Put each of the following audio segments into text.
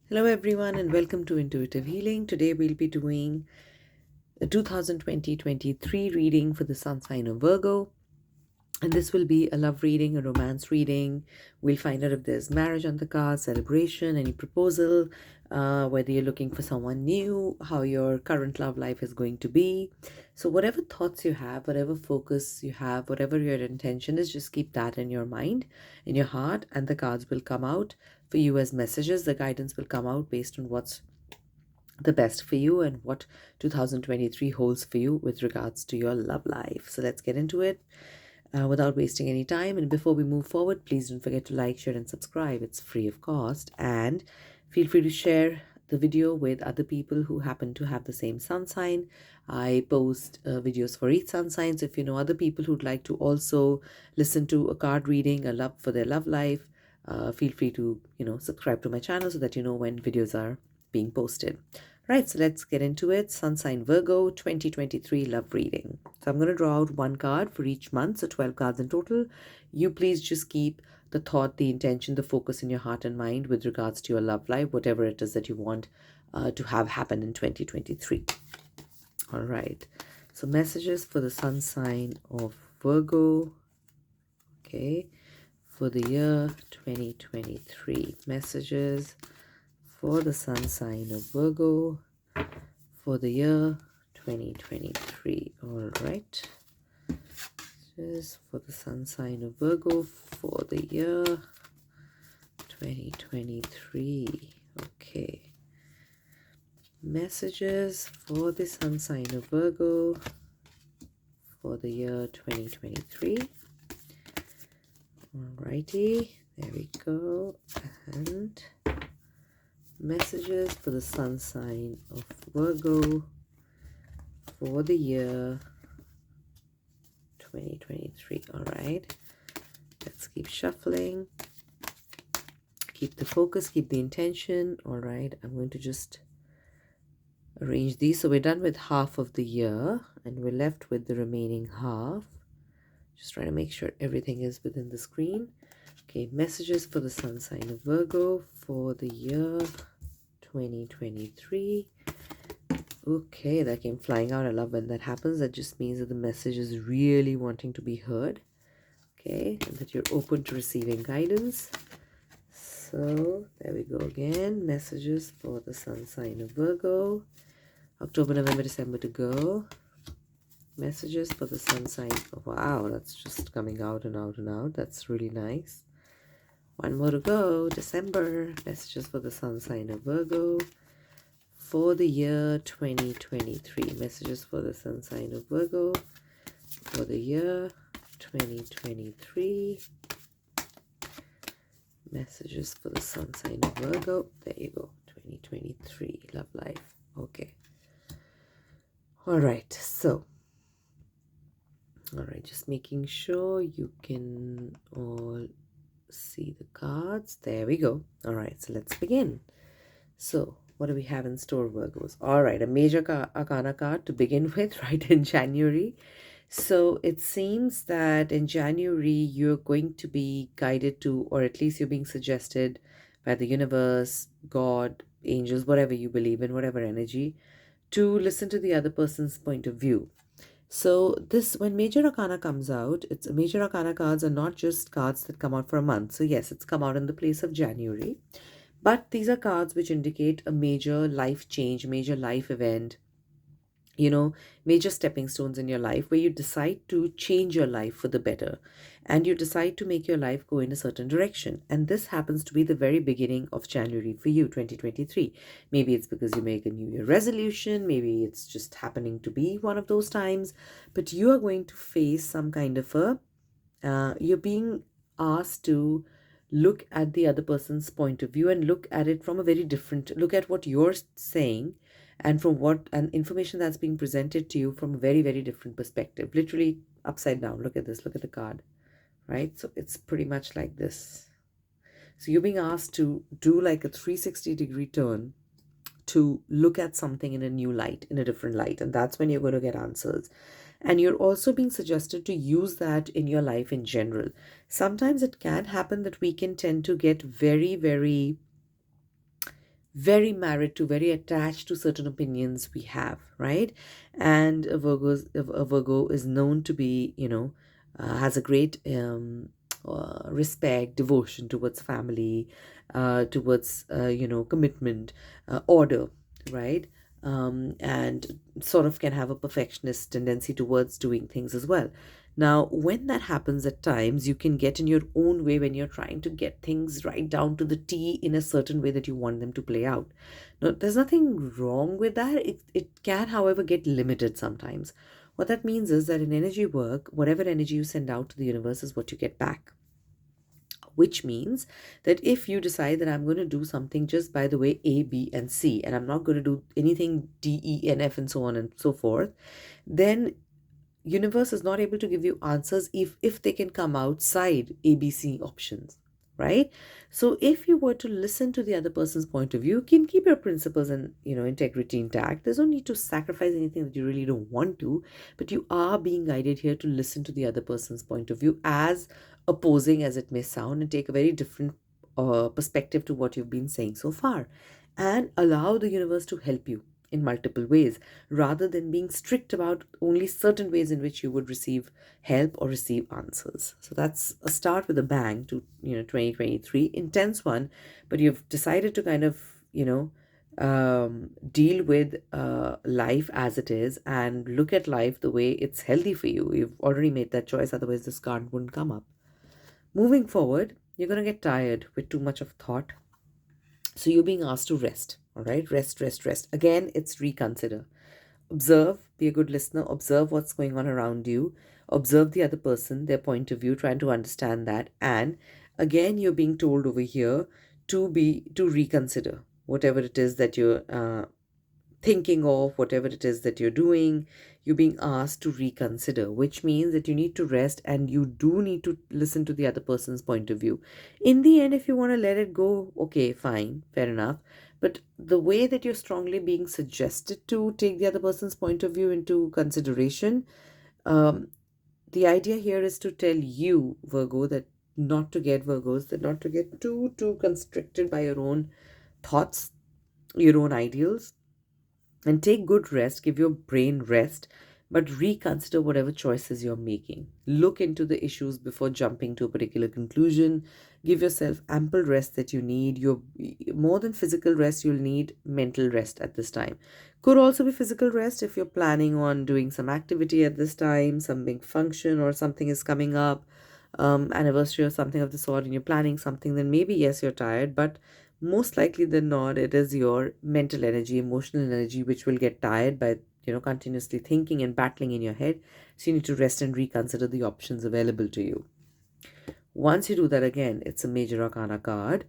Hello, everyone, and welcome to Intuitive Healing. Today, we'll be doing the 2020-23 reading for the sun sign of Virgo. And this will be a love reading, a romance reading. We'll find out if there's marriage on the card, celebration, any proposal, whether you're looking for someone new, how your current love life is going to be. So, whatever thoughts you have, whatever focus you have, whatever your intention is, just keep that in your mind, in your heart, and the cards will come out for you as messages. The guidance will come out based on what's the best for you and what 2023 holds for you with regards to your love life. So, let's get into it without wasting any time. And before we move forward, please don't forget to like, share, and subscribe. It's free of cost. And feel free to share the video with other people who happen to have the same sun sign. I post videos for each sun sign. So if you know other people who'd like to also listen to a card reading, a love for their love life, feel free to, subscribe to my channel so that you know when videos are being posted. Right, so let's get into it. Sun sign Virgo 2023 love reading. So I'm going to draw out one card for each month, so 12 cards in total. You please just keep the thought, the intention, the focus in your heart and mind with regards to your love life, whatever it is that you want to have happen in 2023. All right, so messages for the sun sign of Virgo, okay, for the year 2023. Messages for the sun sign of Virgo for the year 2023. All right. Just for the sun sign of Virgo for the year 2023. Okay. Messages for the sun sign of Virgo for the year 2023. Alrighty, there we go. And messages for the sun sign of Virgo for the year 2023. All right, let's keep shuffling. Keep the focus, keep the intention. All right, I'm going to just arrange these. So we're done with half of the year and we're left with the remaining half. Just trying to make sure everything is within the screen. Okay, messages for the sun sign of Virgo for the year 2023. Okay, that came flying out. I love when that happens. That just means that the message is really wanting to be heard. Okay, and that you're open to receiving guidance. So there we go again. Messages for the sun sign of Virgo. October, November, December to go. Messages for the sun sign. Oh, wow, that's just coming out and out and out. That's really nice. One more to go. December. Messages for the sun sign of Virgo for the year 2023. Messages for the sun sign of Virgo for the year 2023. Messages for the sun sign of Virgo. There you go. 2023. Love life. Okay. All right. So, all right. Just making sure you can all see the cards. There we go. All right. So let's begin. So, what do we have in store, Virgos? All right. A major arcana card to begin with, right, in January. So it seems that in January, you're going to be guided to, or at least you're being suggested by the universe, God, angels, whatever you believe in, whatever energy, to listen to the other person's point of view. So this, when Major Arcana comes out, it's Major Arcana cards are not just cards that come out for a month. So yes, it's come out in the place of January. But these are cards which indicate a major life change, major life event, major stepping stones in your life where you decide to change your life for the better and you decide to make your life go in a certain direction. And this happens to be the very beginning of January for you, 2023. Maybe it's because you make a New Year resolution. Maybe it's just happening to be one of those times. But you are going to face some kind of you're being asked to look at the other person's point of view and look at it from a very different, look at what you're saying and from what and information that's being presented to you from a very, very different perspective, literally upside down. Look at this, look at the card, right? So it's pretty much like this. So you're being asked to do like a 360-degree turn to look at something in a new light, in a different light, and that's when you're going to get answers. And you're also being suggested to use that in your life in general. Sometimes it can happen that we can tend to get very, very very married to, very attached to certain opinions we have, right? And a Virgo is known to be, has a great respect, devotion towards family, towards commitment, order, right? And sort of can have a perfectionist tendency towards doing things as well. Now, when that happens at times, you can get in your own way when you're trying to get things right down to the T in a certain way that you want them to play out. Now, there's nothing wrong with that. It can, however, get limited sometimes. What that means is that in energy work, whatever energy you send out to the universe is what you get back. Which means that if you decide that I'm going to do something just by the way A, B, and C, and I'm not going to do anything D, E, and F, and so on and so forth, then universe is not able to give you answers if they can come outside ABC options, right? So if you were to listen to the other person's point of view, you can keep your principles and integrity intact. There's no need to sacrifice anything that you really don't want to, but you are being guided here to listen to the other person's point of view, as opposing as it may sound, and take a very different perspective to what you've been saying so far, and allow the universe to help you in multiple ways, rather than being strict about only certain ways in which you would receive help or receive answers. So that's a start with a bang to 2023, intense one, but you've decided to kind of deal with life as it is and look at life the way it's healthy for you. You've already made that choice, otherwise this card wouldn't come up. Moving forward, you're going to get tired with too much of thought, so you're being asked to rest. All right, rest, rest, rest. Again, it's reconsider. Observe, be a good listener, observe what's going on around you, observe the other person, their point of view, trying to understand that. And again, you're being told over here to reconsider whatever it is that you're thinking of, whatever it is that you're doing. You're being asked to reconsider, which means that you need to rest and you do need to listen to the other person's point of view. In the end, if you want to let it go, okay, fine, fair enough. But the way that you're strongly being suggested to take the other person's point of view into consideration, um, the idea here is to tell you, Virgo, that not to get Virgos, that not to get too constricted by your own thoughts, your own ideals, and take good rest, give your brain rest, but reconsider whatever choices you're making. Look into the issues before jumping to a particular conclusion. Give yourself ample rest that you need. You're more than physical rest, you'll need mental rest at this time. Could also be physical rest if you're planning on doing some activity at this time, some big function or something is coming up, anniversary or something of the sort, and you're planning something, then maybe yes, you're tired, but most likely than not, it is your mental energy, emotional energy, which will get tired by continuously thinking and battling in your head. So you need to rest and reconsider the options available to you. Once you do that, again, it's a major arcana card.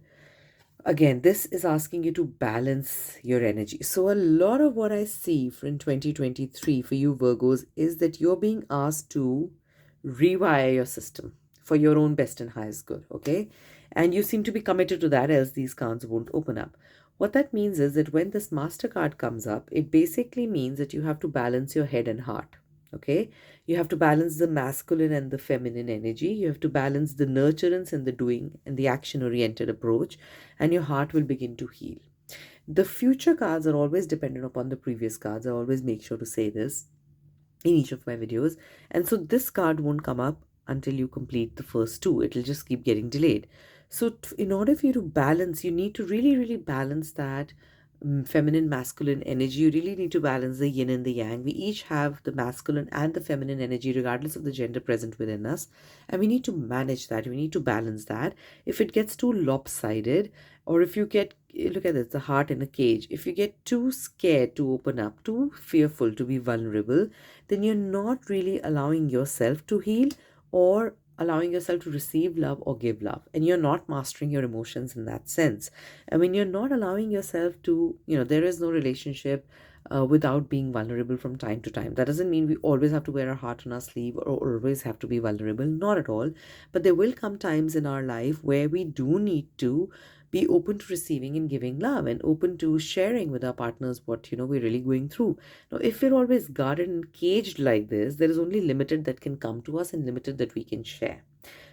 Again, this is asking you to balance your energy. So a lot of what I see in 2023 for you Virgos is that you're being asked to rewire your system for your own best and highest good, okay? And you seem to be committed to that, else these cards won't open up. What that means is that when this Master card comes up, it basically means that you have to balance your head and heart, okay? You have to balance the masculine and the feminine energy. You have to balance the nurturance and the doing and the action-oriented approach, and your heart will begin to heal. The future cards are always dependent upon the previous cards. I always make sure to say this in each of my videos. And so this card won't come up until you complete the first two. It'll just keep getting delayed. So in order for you to balance, you need to really, really balance that feminine masculine energy. You really need to balance the yin and the yang. We each have the masculine and the feminine energy regardless of the gender present within us, and we need to manage that. We need to balance that. If it gets too lopsided, or if you get, look at this, the heart in a cage, if you get too scared to open up, too fearful to be vulnerable, then you're not really allowing yourself to heal or allowing yourself to receive love or give love, and you're not mastering your emotions in that sense. I mean, you're not allowing yourself to, there is no relationship without being vulnerable from time to time. That doesn't mean we always have to wear our heart on our sleeve or always have to be vulnerable, not at all. But there will come times in our life where we do need to be open to receiving and giving love, and open to sharing with our partners what we're really going through. Now, if we're always guarded and caged like this, there is only limited that can come to us and limited that we can share.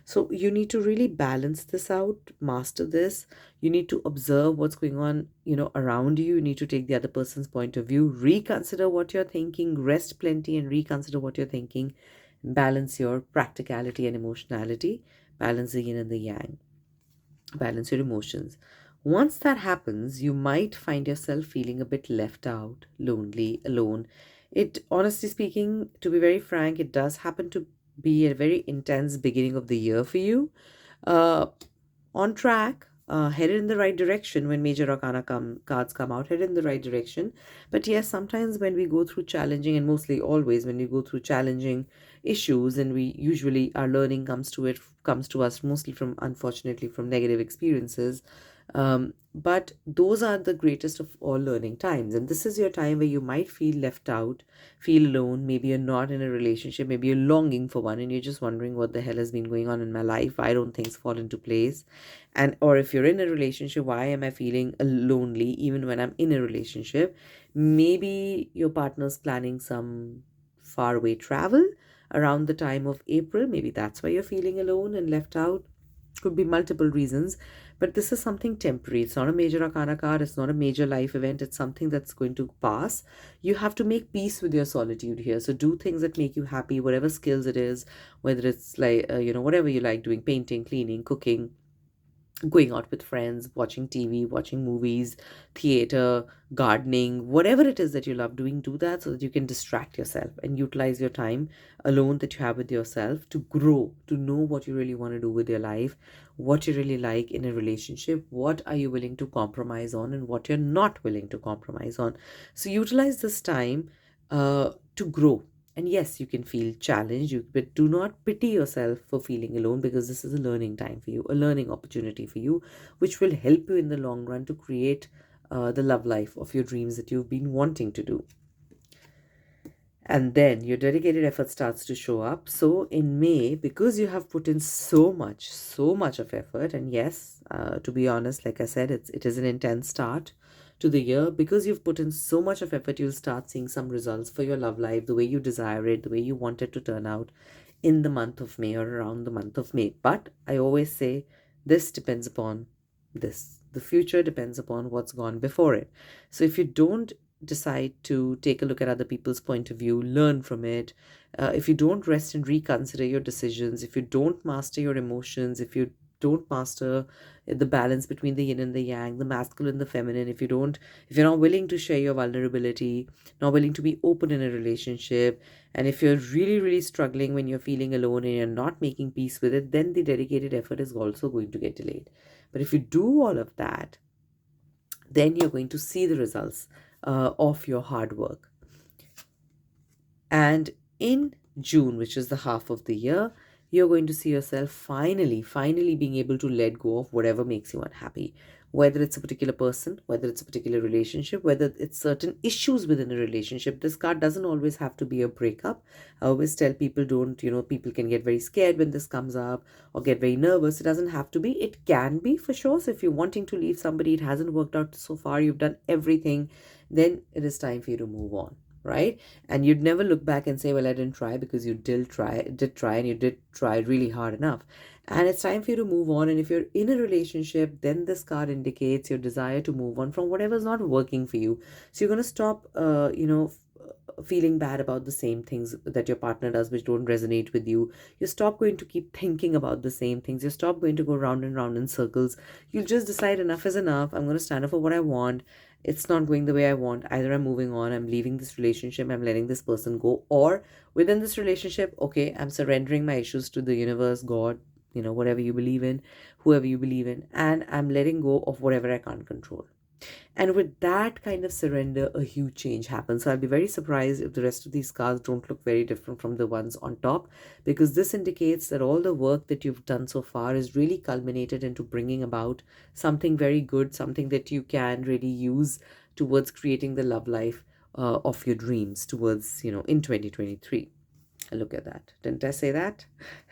So you need to really balance this out, master this. You need to observe what's going on, around you. You need to take the other person's point of view, reconsider what you're thinking, rest plenty and reconsider what you're thinking, balance your practicality and emotionality, balance the yin and the yang, balance your emotions. Once that happens, you might find yourself feeling a bit left out, lonely, alone. It, honestly speaking, to be very frank, it does happen to be a very intense beginning of the year for you. Uh, on track, headed in the right direction when major arcana cards come out, headed in the right direction. But yes, sometimes when we go through challenging, and mostly always when we go through challenging issues, and we usually our learning comes to us mostly from, unfortunately, from negative experiences. But those are the greatest of all learning times, and this is your time where you might feel left out, feel alone. Maybe you're not in a relationship, maybe you're longing for one, and you're just wondering what the hell has been going on in my life, why don't things fall into place. And or if you're in a relationship, why am I feeling lonely even when I'm in a relationship? Maybe your partner's planning some faraway travel around the time of April. Maybe that's why you're feeling alone and left out. Could be multiple reasons, but this is something temporary. It's not a major arcana card, it's not a major life event, it's something that's going to pass. You have to make peace with your solitude here. So do things that make you happy, whatever skills it is, whether it's like, whatever you like doing, painting, cleaning, cooking, going out with friends, watching TV, watching movies, theater, gardening, whatever it is that you love doing, do that so that you can distract yourself and utilize your time alone that you have with yourself to grow, to know what you really want to do with your life, what you really like in a relationship, what are you willing to compromise on, and what you're not willing to compromise on. So utilize this time to grow. And yes, you can feel challenged, but do not pity yourself for feeling alone, because this is a learning time for you, a learning opportunity for you, which will help you in the long run to create the love life of your dreams that you've been wanting to do. And then your dedicated effort starts to show up. So in May, because you have put in so much of effort, and yes, to be honest, like I said, it is an intense start to the year. Because you've put in so much of effort, you'll start seeing some results for your love life, the way you desire it, the way you want it to turn out in the month of May or around the month of May. But I always say this depends upon this. The future depends upon what's gone before it. So if you don't decide to take a look at other people's point of view, learn from it, if you don't rest and reconsider your decisions, if you don't master your emotions, if you don't master the balance between the yin and the yang, the masculine, the feminine, if you're not willing to share your vulnerability, not willing to be open in a relationship, and if you're really, really struggling when you're feeling alone and you're not making peace with it, then the dedicated effort is also going to get delayed. But if you do all of that, then you're going to see the results of your hard work. And in June, which is the half of the year, you're going to see yourself finally being able to let go of whatever makes you unhappy. Whether it's a particular person, whether it's a particular relationship, whether it's certain issues within a relationship. This card doesn't always have to be a breakup. I always tell people, people can get very scared when this comes up or get very nervous. It doesn't have to be. It can be for sure. So if you're wanting to leave somebody, it hasn't worked out so far, you've done everything, then it is time for you to move on, right? And you'd never look back and say, well, I didn't try, because you did try, and you did try really hard enough. And it's time for you to move on. And if you're in a relationship, then this card indicates your desire to move on from whatever's not working for you. So you're going to stop, feeling bad about the same things that your partner does which don't resonate with you. You stop going to keep thinking about the same things. You stop going to go round and round in circles. You'll just decide enough is enough. I'm going to stand up for what I want. It's not going the way I want. Either I'm moving on, I'm leaving this relationship, I'm letting this person go, or within this relationship, okay, I'm surrendering my issues to the universe, God, whatever you believe in, whoever you believe in, and I'm letting go of whatever I can't control. And with that kind of surrender, a huge change happens. So I'll be very surprised if the rest of these cards don't look very different from the ones on top, because this indicates that all the work that you've done so far is really culminated into bringing about something very good, something that you can really use towards creating the love life of your dreams towards, in 2023. Look at that. Didn't I say that?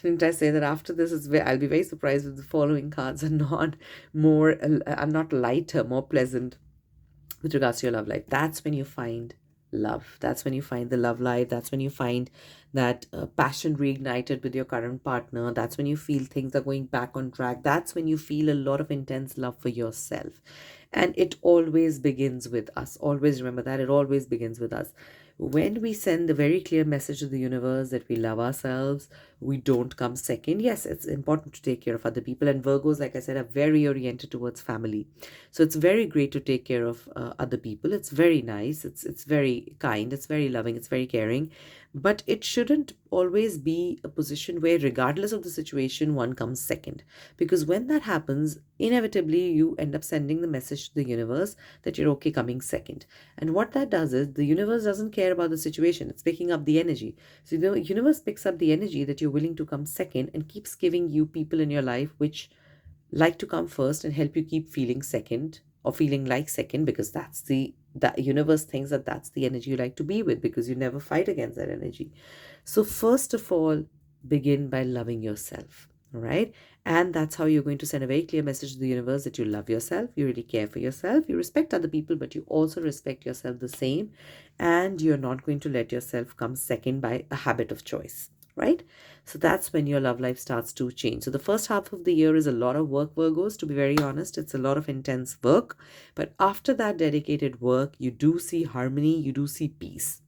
Didn't I say that after this, I'll be very surprised if the following cards are not are not lighter, more pleasant with regards to your love life. That's when you find love. That's when you find the love life. That's when you find that passion reignited with your current partner. That's when you feel things are going back on track. That's when you feel a lot of intense love for yourself. And it always begins with us. Always remember that it always begins with us. When we send a very clear message to the universe that we love ourselves, we don't come second. Yes, it's important to take care of other people. And Virgos, like I said, are very oriented towards family. So it's very great to take care of other people. It's very nice. It's very kind. It's very loving. It's very caring. But it shouldn't always be a position where, regardless of the situation, one comes second. Because when that happens, inevitably you end up sending the message to the universe that you're okay coming second. And what that does is the universe doesn't care about the situation. It's picking up the energy. So the universe picks up the energy that you're willing to come second and keeps giving you people in your life which like to come first and help you keep feeling second or feeling like second, because that universe thinks that that's the energy you like to be with, because you never fight against that energy. So first of all, begin by loving yourself. All right. And that's how you're going to send a very clear message to the universe that you love yourself, you really care for yourself, you respect other people, but you also respect yourself the same. And you're not going to let yourself come second by a habit of choice. Right? So that's when your love life starts to change. So the first half of the year is a lot of work, Virgos, to be very honest. It's a lot of intense work. But after that dedicated work, you do see harmony, you do see peace.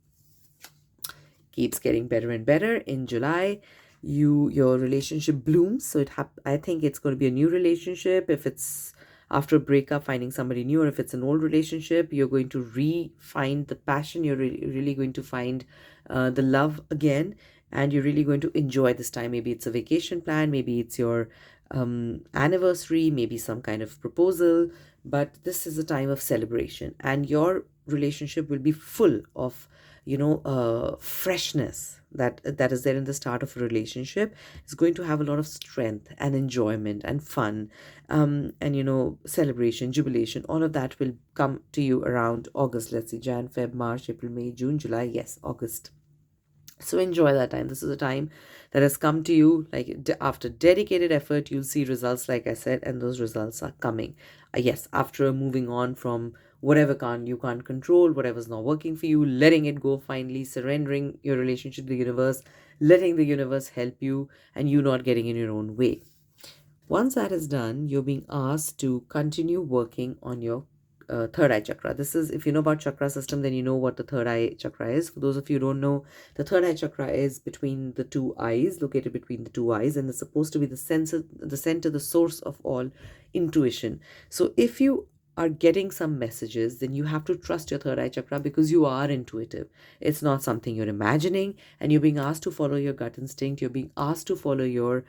Keeps getting better and better. In July, your relationship blooms. So I think it's going to be a new relationship. If it's after a breakup, finding somebody new, or if it's an old relationship, you're going to re-find the passion. You're really going to find the love again, and you're really going to enjoy this time. Maybe it's a vacation plan, maybe it's your anniversary, maybe some kind of proposal, but this is a time of celebration, and your relationship will be full of freshness that is there in the start of a relationship. Is going to have a lot of strength and enjoyment and fun, and celebration, jubilation. All of that will come to you around August. Let's see, Jan, Feb, March, April, May, June, July. Yes, August. So enjoy that time. This is a time that has come to you, like after dedicated effort, you'll see results, like I said, and those results are coming. Yes, after moving on from whatever you can't control, whatever's not working for you, letting it go, finally surrendering your relationship to the universe, letting the universe help you, and you not getting in your own way. Once that is done, you're being asked to continue working on your third eye chakra. This is, if you know about chakra system, then you know what the third eye chakra is. For those of you who don't know, the third eye chakra is between the two eyes, located between the two eyes, and it's supposed to be the center, the source of all intuition. So if you are getting some messages, then you have to trust your third eye chakra, because you are intuitive. It's not something you're imagining, and you're being asked to follow your gut instinct. You're being asked to follow your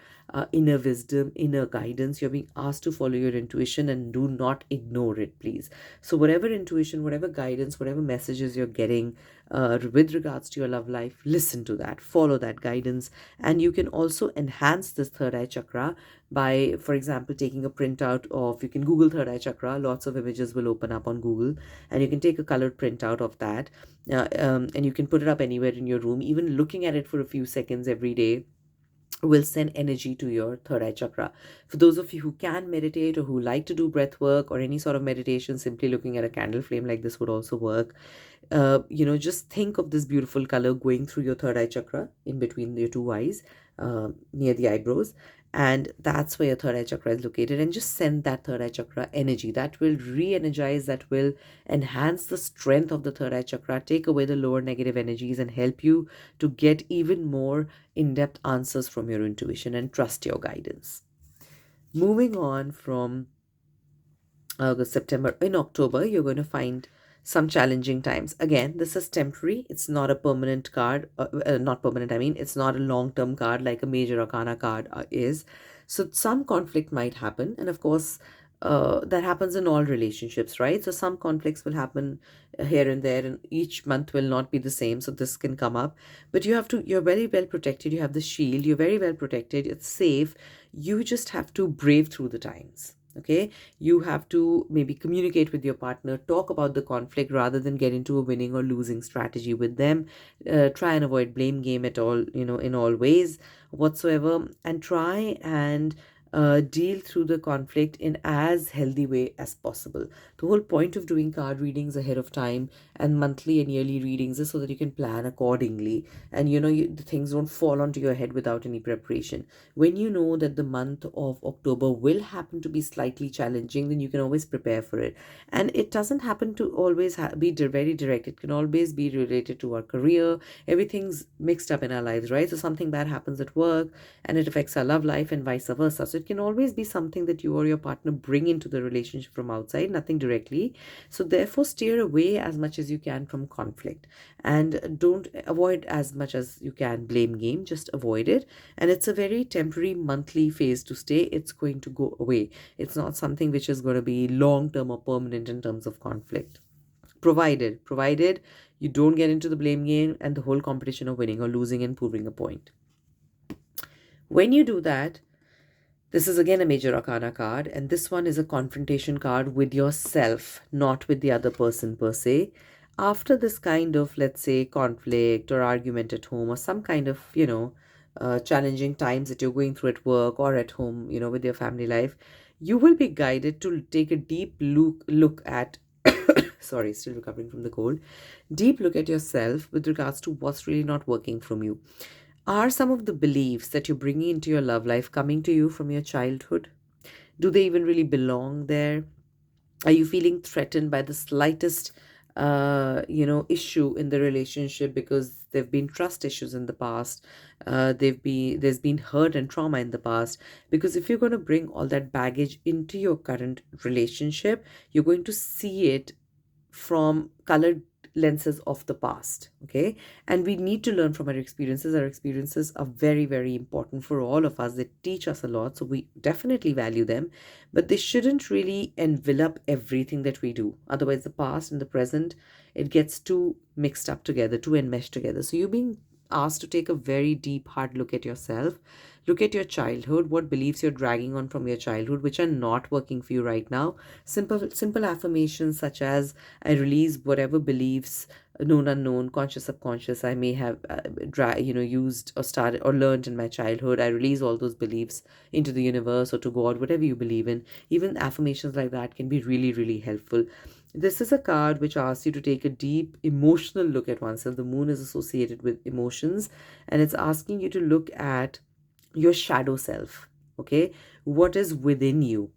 inner wisdom, inner guidance. You're being asked to follow your intuition, and do not ignore it, please. So whatever intuition, whatever guidance, whatever messages you're getting with regards to your love life, listen to that, follow that guidance. And you can also enhance this third eye chakra by, for example, taking a printout of, you can Google third eye chakra, lots of images will open up on Google, and you can take a colored printout of that, and you can put it up anywhere in your room. Even looking at it for a few seconds every day will send energy to your third eye chakra. For those of you who can meditate, or who like to do breath work or any sort of meditation, simply looking at a candle flame like this would also work. Just think of this beautiful color going through your third eye chakra, in between your two eyes, near the eyebrows, and that's where your third eye chakra is located. And just send that third eye chakra energy that will re-energize, that will enhance the strength of the third eye chakra, take away the lower negative energies, and help you to get even more in-depth answers from your intuition and trust your guidance. Moving on from August, September, in October, you're going to find some challenging times. Again, this is temporary. It's not a permanent card. Not permanent, I mean, it's not a long-term card like a major arcana card is. So some conflict might happen. And of course, that happens in all relationships, right? So some conflicts will happen here and there, and each month will not be the same. So this can come up. But you're very well protected. You have the shield. You're very well protected. It's safe. You just have to brave through the times. Okay, you have to maybe communicate with your partner, talk about the conflict rather than get into a winning or losing strategy with them. Try and avoid blame game at all, in all ways whatsoever, and try and deal through the conflict in as healthy way as possible. The whole point of doing card readings ahead of time and monthly and yearly readings is so that you can plan accordingly, and the things don't fall onto your head without any preparation. When you know that the month of October will happen to be slightly challenging, then you can always prepare for it. And it doesn't happen to always be very direct. It can always be related to our career. Everything's mixed up in our lives, right? So something bad happens at work and it affects our love life and vice versa. So it can always be something that you or your partner bring into the relationship from outside, nothing directly. So therefore, steer away as much as you can from conflict, and don't avoid as much as you can blame game. Just avoid it. And it's a very temporary monthly phase to stay. It's going to go away. It's not something which is going to be long term or permanent in terms of conflict. Provided you don't get into the blame game and the whole competition of winning or losing and proving a point. When you do that, this is again a major arcana card, and this one is a confrontation card with yourself, not with the other person per se. After this kind of, let's say, conflict or argument at home, or some kind of, challenging times that you're going through at work or at home, with your family life, you will be guided to take a deep look at, sorry, still recovering from the cold, deep look at yourself with regards to what's really not working from you. Are some of the beliefs that you're bringing into your love life coming to you from your childhood? Do they even really belong there? Are you feeling threatened by the slightest, issue in the relationship because there've been trust issues in the past? There's been hurt and trauma in the past. Because if you're going to bring all that baggage into your current relationship, you're going to see it from colored lenses of the past. Okay, and we need to learn from our experiences are very, very important for all of us. They teach us a lot, so we definitely value them, but they shouldn't really envelop everything that we do. Otherwise the past and the present, it gets too mixed up together, too enmeshed together. So you're being asked to take a very deep hard look at yourself. Look at your childhood, what beliefs you're dragging on from your childhood which are not working for you right now. Simple affirmations such as, I release whatever beliefs, known, unknown, conscious, subconscious, I may have used or started or learned in my childhood. I release all those beliefs into the universe or to God, whatever you believe in. Even affirmations like that can be really, really helpful. This is a card which asks you to take a deep emotional look at oneself. The moon is associated with emotions, and it's asking you to look at your shadow self. Okay, what is within you,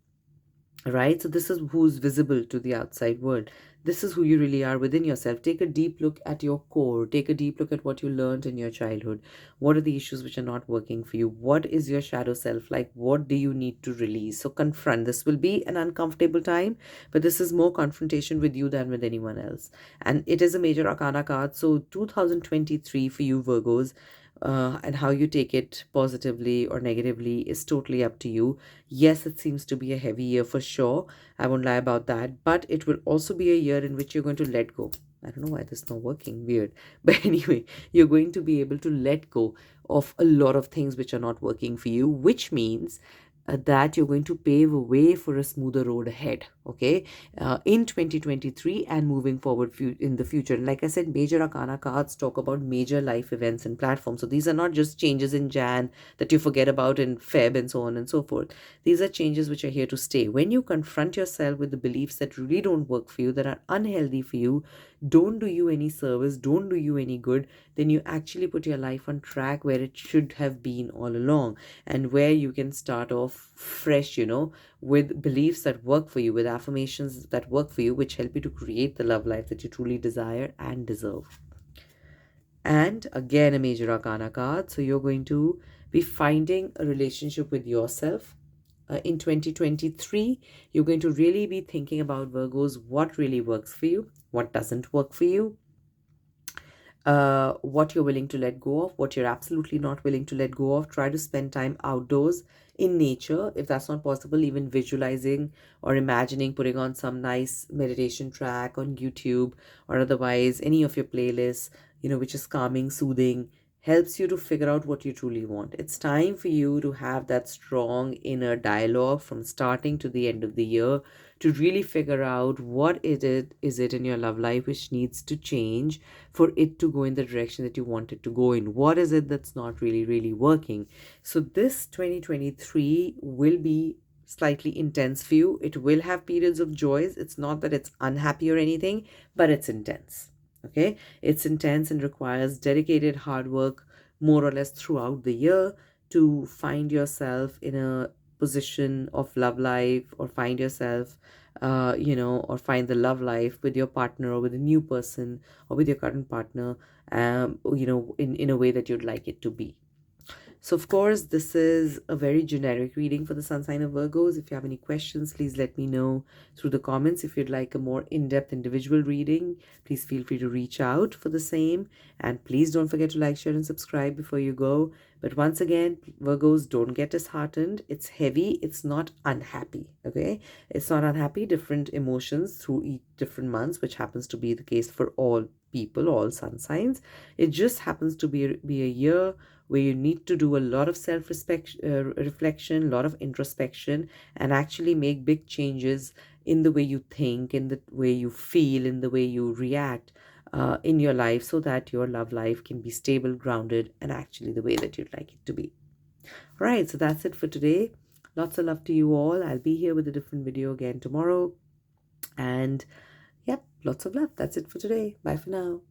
right? So this is who's visible to the outside world. This is who you really are within yourself. Take a deep look at your core. Take a deep look at what you learned in your childhood. What are the issues which are not working for you? What is your shadow self like? What do you need to release? So confront. This will be an uncomfortable time, but this is more confrontation with you than with anyone else. And it is a major arcana card. So 2023 for you Virgos, and how you take it positively or negatively is totally up to you. Yes, it seems to be a heavy year for sure. I won't lie about that. But it will also be a year in which you're going to let go. I don't know why this is not working. Weird. But anyway, you're going to be able to let go of a lot of things which are not working for you, which means that you're going to pave a way for a smoother road ahead, okay, in 2023 and moving forward in the future. And like I said, major arcana cards talk about major life events and platforms. So these are not just changes in Jan that you forget about in Feb and so on and so forth. These are changes which are here to stay. When you confront yourself with the beliefs that really don't work for you, that are unhealthy for you, don't do you any service, don't do you any good, then you actually put your life on track where it should have been all along, and where you can start off fresh, with beliefs that work for you, with affirmations that work for you, which help you to create the love life that you truly desire and deserve. And again, a major arcana card. So you're going to be finding a relationship with yourself. In 2023, you're going to really be thinking about, Virgos, what really works for you, what doesn't work for you, what you're willing to let go of, what you're absolutely not willing to let go of. Try to spend time outdoors in nature. If that's not possible, even visualizing or imagining, putting on some nice meditation track on YouTube or otherwise any of your playlists, which is calming, soothing, helps you to figure out what you truly want. It's time for you to have that strong inner dialogue from starting to the end of the year to really figure out what is it in your love life which needs to change for it to go in the direction that you want it to go in. What is it that's not really working? So this 2023 will be slightly intense for you. It will have periods of joys. It's not that it's unhappy or anything, but it's intense. Okay, it's intense and requires dedicated hard work more or less throughout the year to find yourself in a position of love life, or find yourself or find the love life with your partner, or with a new person, or with your current partner, in a way that you'd like it to be. So, of course, this is a very generic reading for the sun sign of Virgos. If you have any questions, please let me know through the comments. If you'd like a more in-depth individual reading, please feel free to reach out for the same. And please don't forget to like, share, and subscribe before you go. But once again, Virgos, don't get disheartened. It's heavy. It's not unhappy. Okay? It's not unhappy. Different emotions through each different months, which happens to be the case for all people, all sun signs. It just happens to be a year where you need to do a lot of reflection, a lot of introspection, and actually make big changes in the way you think, in the way you feel, in the way you react in your life, so that your love life can be stable, grounded, and actually the way that you'd like it to be. All right, so that's it for today. Lots of love to you all. I'll be here with a different video again tomorrow. And yep, lots of love. That's it for today. Bye for now.